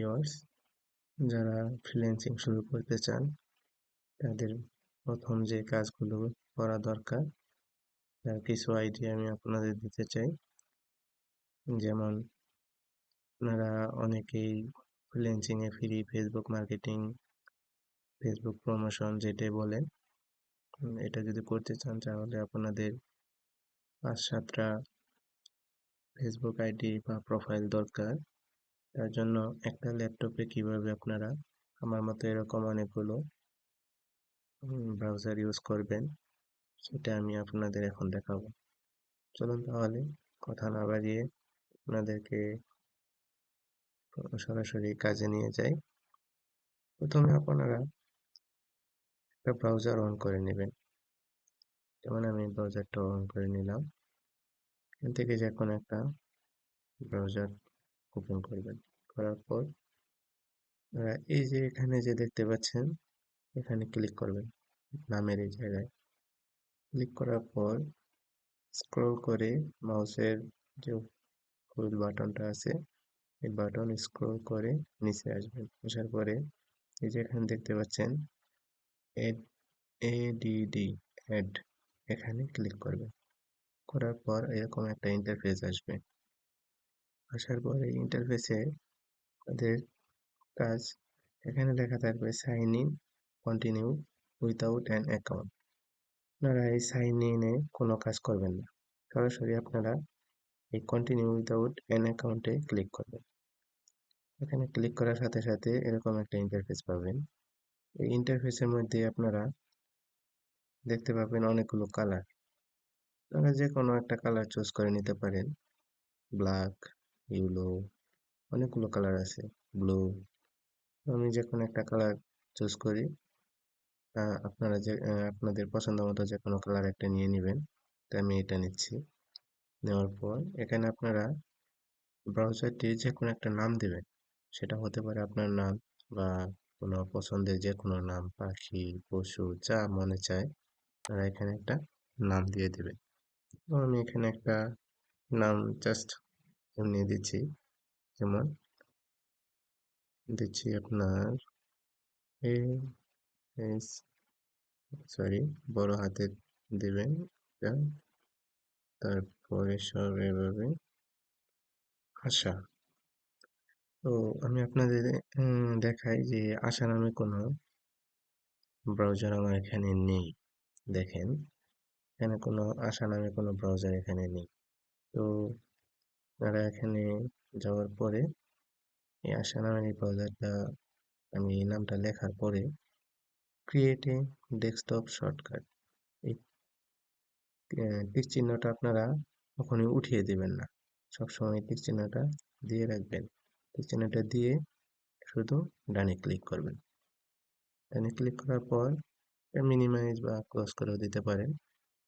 Viewers, যারা freelancing শুরু করতে চান তাদের প্রথম যে কাজগুলো করা দরকার তার কিছু আইডিয়া আমি আপনাদের দিতে চাই। যেমন আপনারা অনেকেই ফ্রিল্যান্সিংয়ে free Facebook marketing, Facebook promotion যেটাই বলেন, এটা যদি করতে চান তাহলে আপনাদের 5-7টা ফেসবুক আইডি বা প্রোফাইল দরকার। তার জন্য একটা ল্যাপটপে কিভাবে আপনারা আমার মতো এরকম অনেকগুলো ব্রাউজার ইউজ করবেন সেটা আমি আপনাদের এখন দেখাবো। চলুন তাহলে কথা না বাড়িয়ে আপনাদেরকে সরাসরি কাজে নিয়ে যাই। প্রথমে আপনারা একটা ব্রাউজার অন করে নেবেন। যেমন আমি ব্রাউজারটা অন করে নিলাম। এখান থেকে যে কোনো একটা ব্রাউজার ওপেন করবেন। করার পর এই যে এখানে যে দেখতে পাচ্ছেন এখানে ক্লিক করবেন, নামের এই জায়গায় ক্লিক করার পর স্ক্রল করে মাউসের যে ফুল বাটনটা আছে এই বাটন স্ক্রল করে নিচে আসবেন। আসার পরে এই যে এখানে দেখতে পাচ্ছেন এডিডি অ্যাড, এখানে ক্লিক করবেন। করার পর এরকম একটা ইন্টারফেস আসবে। আসার পরে ইন্টারফেসে তাদের কাজ এখানে লেখা থাকবে sign in continue without an account. আপনারা এই সাইন ইনে কোনো কাজ করবেন না, সরাসরি আপনারা এই কন্টিনিউ উইথাউট অ্যান অ্যাকাউন্টে ক্লিক করবেন। এখানে ক্লিক করার সাথে সাথে এরকম একটা ইন্টারফেস পাবেন। এই ইন্টারফেসের মধ্যে আপনারা দেখতে পাবেন অনেকগুলো কালার। আপনারা যে কোনো একটা কালার চুজ করে নিতে পারেন। ব্ল্যাক, ইয়েলো, অনেকগুলো কালার আছে, ব্লু। আমি যে কোনো একটা কালার চুজ করি। আপনারা আপনাদের পছন্দ মতো যে কোনো কালার একটা নিয়ে নেবেন। তো আমি এটা নিচ্ছি। নেওয়ার পর এখানে আপনারা ব্রাউজারটির যে কোনো একটা নাম দেবেন। সেটা হতে পারে আপনার নাম বা কোনো পছন্দের যে কোনো নাম, পাখি, পশু, যা মনে চায় আপনারা এখানে একটা নাম দিয়ে দেবেন। তো আমি এখানে একটা নাম জাস্ট এমনি দিচ্ছি, যেমন দিচ্ছি আপনার এস, সরি, বড় হাতের দেবেন এটা। তারপরে সব এভাবে আশা। তো আমি আপনাদের দেখাই যে আশা নামে কোনো ব্রাউজার আমার এখানে নেই। দেখেন এখানে কোনো আশা নামে কোনো ব্রাউজার এখানে নেই। তো আপনারা এখানে যাওয়ার পরে এই আশা নামের এই ব্রাউজারটা আমি এই নামটা লেখার পরে ক্রিয়েট এ ডেস্কটপ শর্টকাট, এই টিক চিহ্নটা আপনারা কখনোই উঠিয়ে দেবেন না, সবসময় টিক চিহ্নটা দিয়ে রাখবেন। টিক চিহ্নটা দিয়ে শুধু ডানে ক্লিক করবেন। ডানে ক্লিক করার পর মিনিমাইজ বা ক্লোজ করেও দিতে পারেন।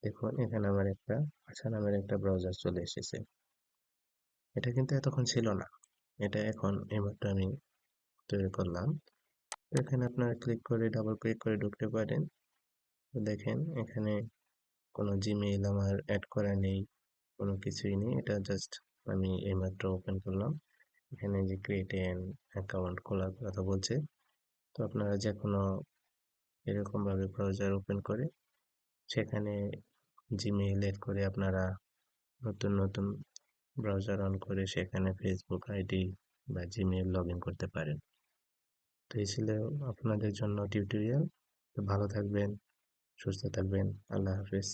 দেখুন এখানে আমার একটা আশা নামের একটা ব্রাউজার চলে এসেছে। এটা কিন্তু এতক্ষণ ছিল না, এটা এখন এইমাত্র আমি তৈরি করলাম। এখানে আপনারা ক্লিক করে ডাবল ক্লিক করে ঢুকতে পারেন। দেখেন এখানে কোনো জিমেইল আমার অ্যাড করা নেই, কোনো কিছুই নেই। এটা জাস্ট আমি এইমাত্র ওপেন করলাম। এখানে যে ক্রিয়েট অ্যান অ্যাকাউন্ট খোলার কথা বলছে। তো আপনারা যে কোনো এরকমভাবে ব্রাউজার ওপেন করে সেখানে জিমেইল অ্যাড করে আপনারা নতুন নতুন ব্রাউজার অন করে সেখানে ফেসবুক আইডি বা জিমেইল লগ ইন করতে পারেন। তো এই ছিল আপনাদের জন্য টিউটোরিয়াল। তো ভালো থাকবেন, সুস্থ থাকবেন। আল্লাহ হাফেজ।